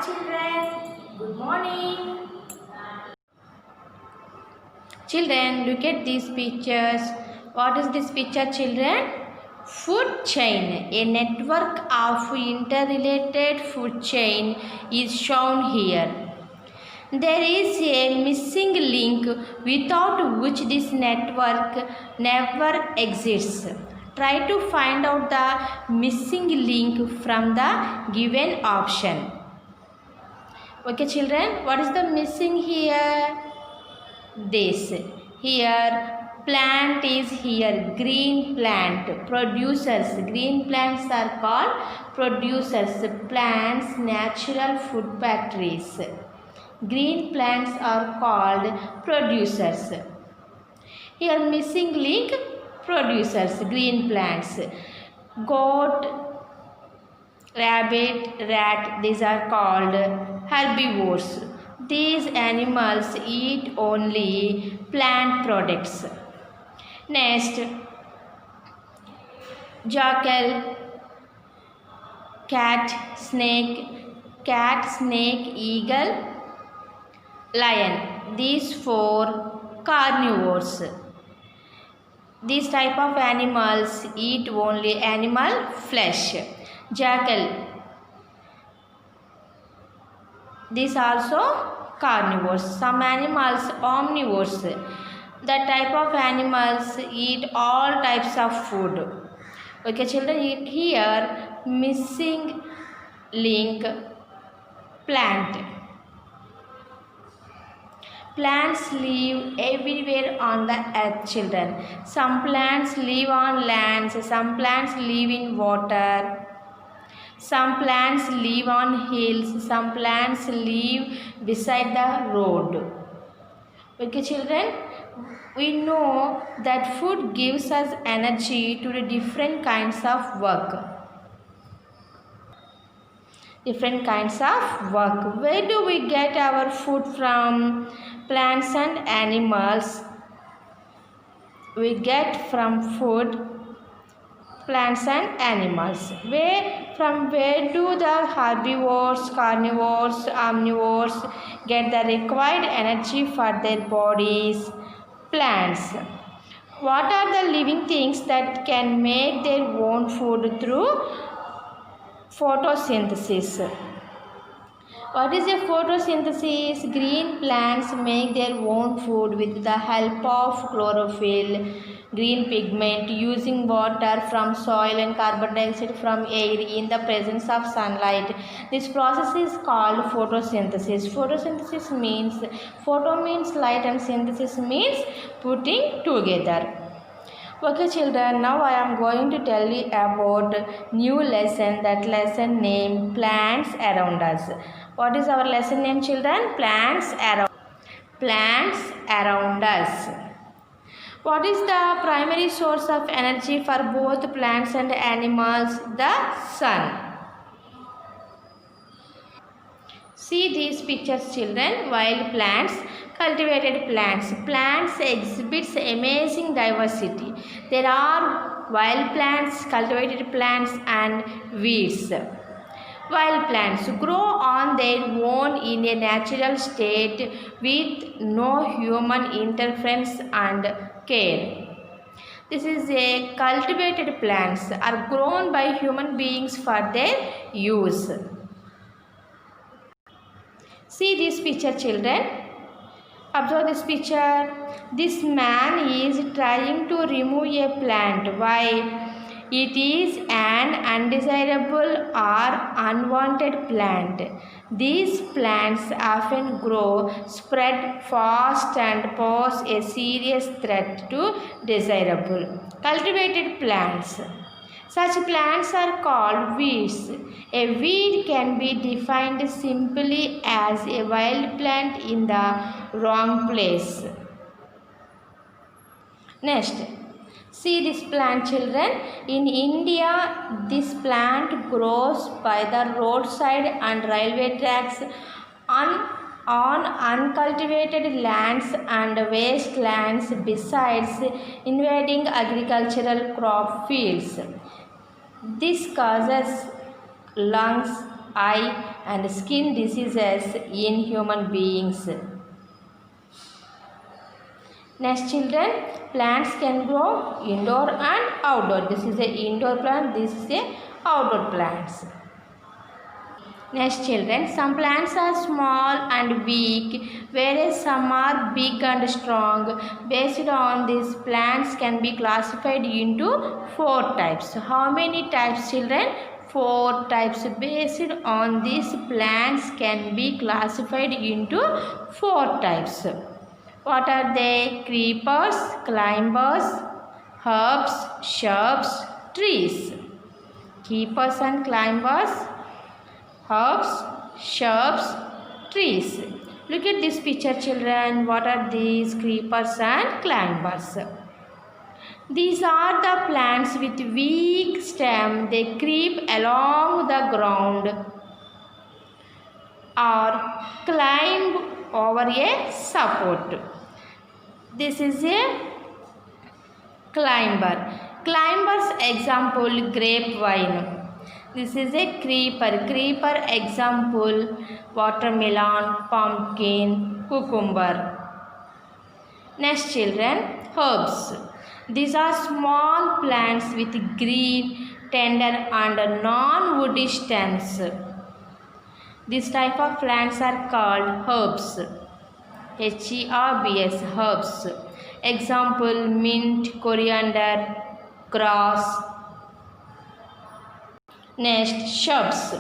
children. Good morning. Children, look at these pictures. What is this picture, children? Food chain. A network of interrelated food chain is shown here. There is a missing link without which this network never exists. Try to find out the missing link from the given option. Okay, children, what is the missing here? This. Here, plant is here, green plant, producers. Green plants are called producers, plants, natural food factories. Green plants are called producers. Here missing link, producers, green plants. Goat, rabbit, rat, these are called herbivores. These animals eat only plant products. Next, jackal, cat, snake, eagle, lion. These four carnivores. These type of animals eat only animal flesh. Jackal. These also carnivores. Some animals omnivores. That type of animals eat all types of food. Okay, children, here missing link, plant. Plants live everywhere on the earth, children. Some plants live on lands, some plants live in water, some plants live on hills, some plants live beside the road. Okay, children, we know that food gives us energy to do different kinds of work. Different kinds of work. Where do we get our food from? Plants and animals. We get from food, plants and animals. From where do the herbivores, carnivores, omnivores get the required energy for their bodies? Plants. What are the living things that can make their own food through photosynthesis? What is a photosynthesis? Green plants make their own food with the help of chlorophyll, green pigment, using water from soil and carbon dioxide from air in the presence of sunlight. This process is called photosynthesis. Photosynthesis means, photo means light and synthesis means putting together. Okay, children, now I am going to tell you about new lesson, that lesson name plants around us. What is our lesson name, children? Plants around us. What is the primary source of energy for both plants and animals? The sun. See these pictures, children. Wild plants, cultivated plants. Plants exhibits amazing diversity. There are wild plants, cultivated plants and weeds. Wild plants grow on their own in a natural state with no human interference and care. This is a cultivated plants are grown by human beings for their use. See this picture, children. Observe this picture. This man is trying to remove a plant. Why? It is an undesirable or unwanted plant. These plants often grow, spread fast and pose a serious threat to desirable cultivated plants. Such plants are called weeds. A weed can be defined simply as a wild plant in the wrong place. Next, see this plant, children. In India, this plant grows by the roadside and railway tracks, on uncultivated lands and wastelands, besides invading agricultural crop fields. This causes lung eye and skin diseases in human beings. Next children, plants can grow indoor and outdoor. This is a indoor plant, this is a outdoor plants. Next children, some plants are small and weak, whereas some are big and strong. Based on this, plants can be classified into 4 types. How many types children? 4 types. Based on these, plants can be classified into 4 types. What are they? Creepers, climbers, herbs, shrubs, trees. Creepers and climbers, herbs, shrubs, trees. Look at this picture children. What are these? Creepers and climbers. These are the plants with weak stem. They creep along the ground or climb over a support. This is a climber. Climbers example grapevine. This is a creeper. Creeper example watermelon, pumpkin, cucumber. Next children, herbs. These are small plants with green, tender and non-woody stems. This type of plants are called herbs. H-E-R-B-S, herbs. Example mint, coriander, grass. Next, shrubs.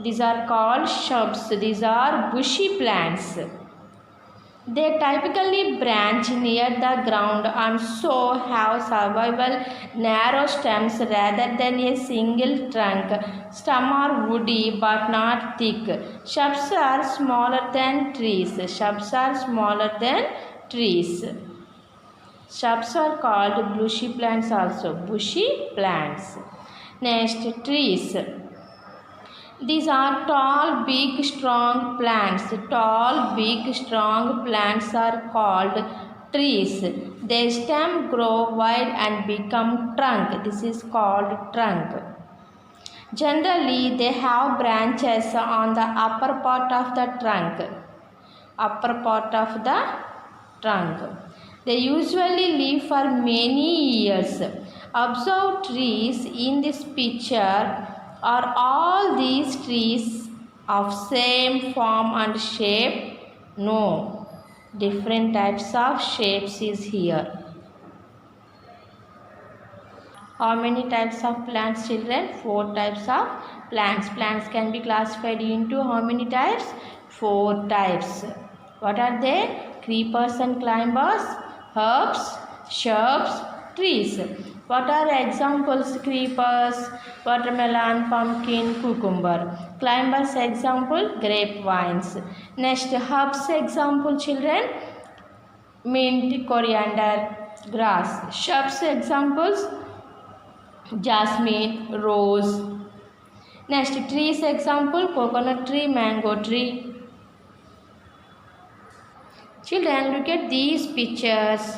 These are called shrubs. These are bushy plants. They typically branch near the ground and so have survival narrow stems rather than a single trunk. Some are woody but not thick. Shrubs are smaller than trees. Shrubs are smaller than trees. Shrubs are called bushy plants also. Bushy plants. Next, trees. These are tall, big, strong plants. Tall, big, strong plants are called trees. Their stem grow wide and become trunk. This is called trunk. Generally, they have branches on the upper part of the trunk. Upper part of the trunk. They usually live for many years. Observe trees in this picture. Are all these trees of same form and shape? No. Different types of shapes is here. How many types of plants children? 4 types of plants. Plants can be classified into how many types? 4 types. What are they? Creepers and climbers, herbs, shrubs, trees. What are examples? Creepers, watermelon, pumpkin, cucumber. Climbers example, grapevines. Next, herbs example children, mint, coriander, grass. Shrubs examples, jasmine, rose. Next, trees example, coconut tree, mango tree. Children, look at these pictures.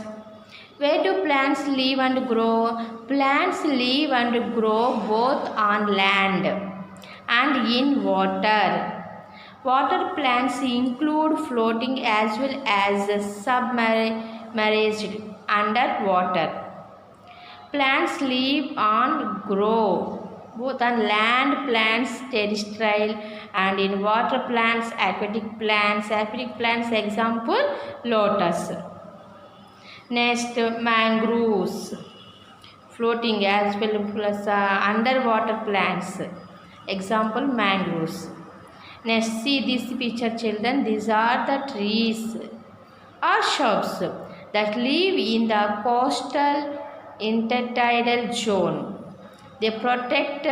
Where do plants live and grow? Plants live and grow both on land and in water. Water plants include floating as well as submerged underwater. Plants live and grow both on land plants terrestrial and in water plants aquatic plants. Aquatic plants example lotus. Next, mangroves, floating as well as underwater plants. Example, mangroves. Next, see this picture children. These are the trees or shrubs that live in the coastal intertidal zone. They protect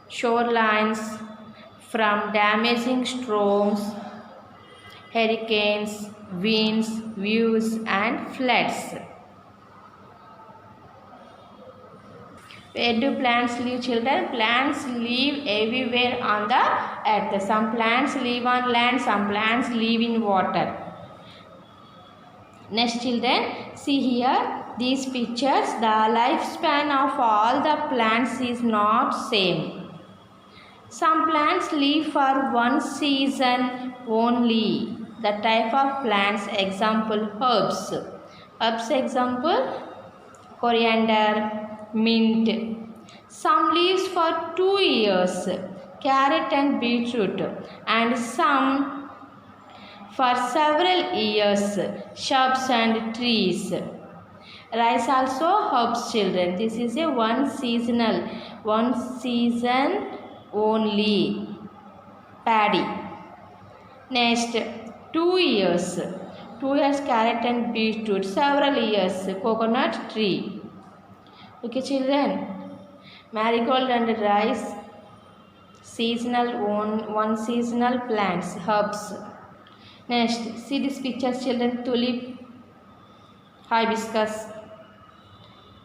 shorelines from damaging storms, hurricanes, winds, views and floods. Where do plants live children? Plants live everywhere on the earth. Some plants live on land, some plants live in water. Next children, see here these pictures. The lifespan of all the plants is not same. Some plants live for one season only. The type of plants, example herbs. Herbs example coriander, mint. Some lives for 2 years, carrot and beetroot, and some for several years, shrubs and trees. Rice also helps children. This is a one season only. Paddy. Next, 2 years. 2 years carrot and beetroot. Several years coconut tree. Okay, children. Marigold and rice. Seasonal one seasonal plants, herbs. Next, see this picture, children. Tulip, hibiscus.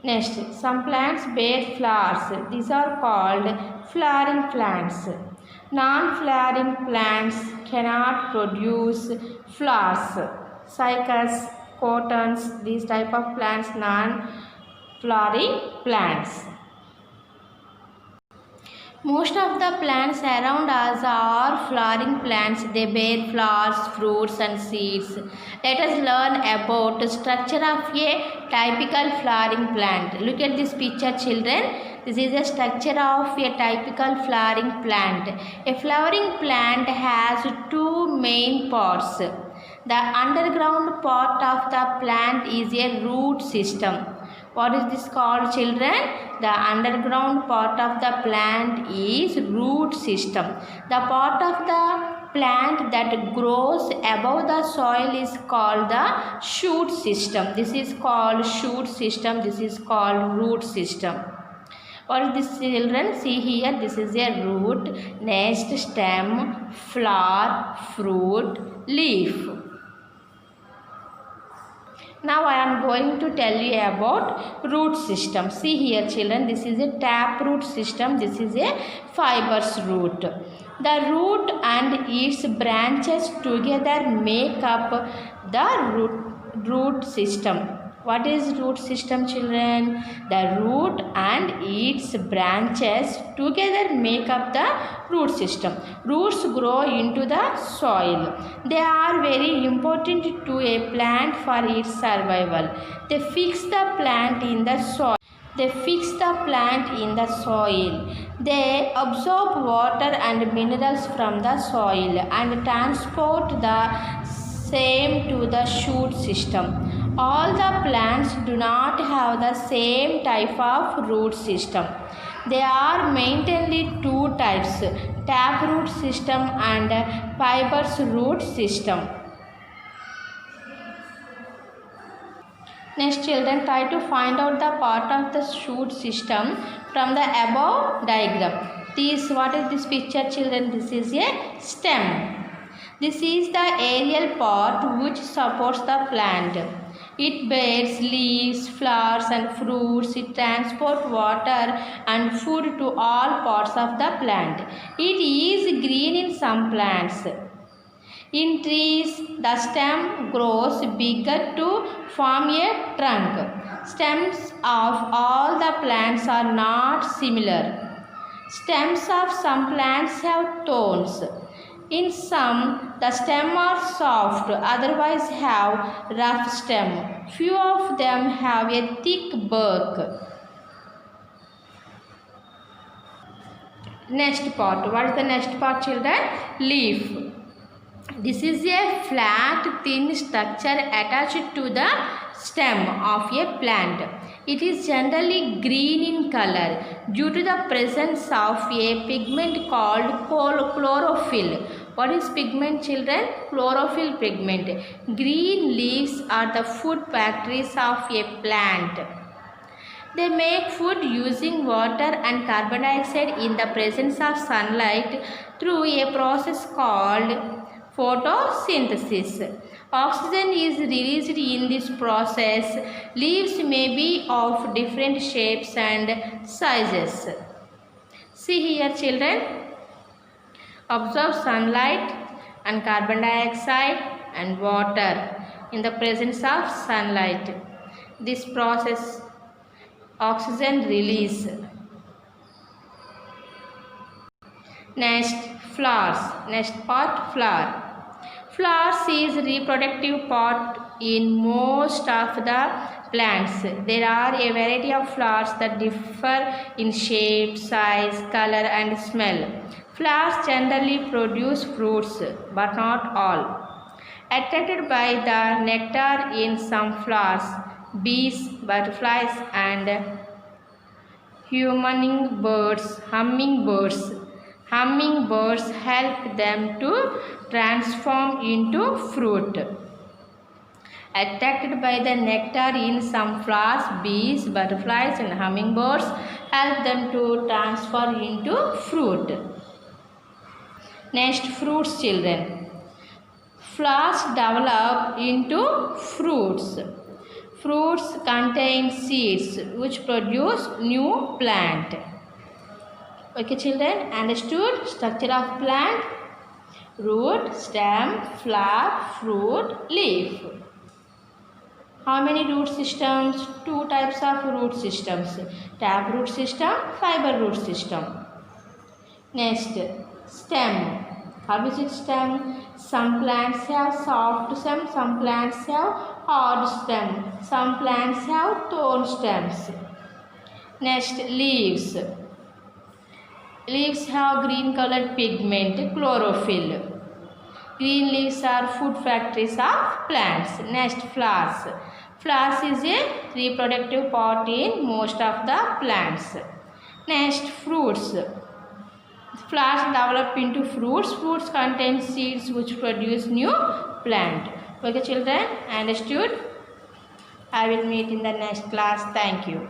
Next, some plants bear flowers. These are called flowering plants. Non-flowering plants cannot produce flowers. Cycas, cottons, these type of plants, non-flowering plants. Most of the plants around us are flowering plants. They bear flowers, fruits and seeds. Let us learn about the structure of a typical flowering plant. Look at this picture, children. This is the structure of a typical flowering plant. A flowering plant has two main parts. The underground part of the plant is a root system. What is this called, children? The underground part of the plant is root system. The part of the plant that grows above the soil is called the shoot system. This is called shoot system. This is called root system. What is this, children? See here, this is a root, next stem, flower, fruit, leaf. Now I am going to tell you about root system. See here, children, this is a taproot system. This is a fibrous root. The root and its branches together make up the root system. What is root system, children? The root and its branches together make up the root system. Roots grow into the soil. They are very important to a plant for its survival. They fix the plant in the soil. They absorb water and minerals from the soil and transport the same to the shoot system. All the plants do not have the same type of root system. There are mainly two types, taproot system and fibrous root system. Next, children, try to find out the part of the shoot system from the above diagram. What is this picture, children? This is a stem. This is the aerial part which supports the plant. It bears leaves, flowers and fruits. It transports water and food to all parts of the plant. It is green in some plants. In trees, the stem grows bigger to form a trunk. Stems of all the plants are not similar. Stems of some plants have thorns. In some, the stems are soft, otherwise have rough stem. Few of them have a thick bark. Next part. What is the next part, children? Leaf. This is a flat, thin structure attached to the stem of a plant. It is generally green in color due to the presence of a pigment called chlorophyll. What is pigment, children? Chlorophyll pigment. Green leaves are the food factories of a plant. They make food using water and carbon dioxide in the presence of sunlight through a process called photosynthesis. Oxygen is released in this process. Leaves may be of different shapes and sizes. See here, children. Absorb sunlight and carbon dioxide and water in the presence of sunlight. This process, oxygen release. Next, flowers. Next part, flower. Flowers is reproductive part in most of the plants. There are a variety of flowers that differ in shape, size, color and smell. Flowers generally produce fruits, but not all. Attracted by the nectar in some flowers, bees, butterflies and hummingbirds help them to transform into fruit. Attracted by the nectar in some flowers, bees, butterflies and hummingbirds help them to transform into fruit. Next, fruits, children. Flowers develop into fruits. Fruits contain seeds which produce new plant. Okay children, understood? Structure of plant: root, stem, flower, fruit, leaf. How many root systems? Two types of root systems: tap root system, fiber root system. Next, stem. How is it stem? Some plants have soft stem, some plants have hard stem, some plants have thorn stems. Next, leaves. Leaves have green colored pigment, chlorophyll. Green leaves are food factories of plants. Next, flowers. Flowers is a reproductive part in most of the plants. Next, fruits. Flowers develop into fruits. Fruits contain seeds which produce new plant. Okay children, understood? I will meet in the next class. Thank you.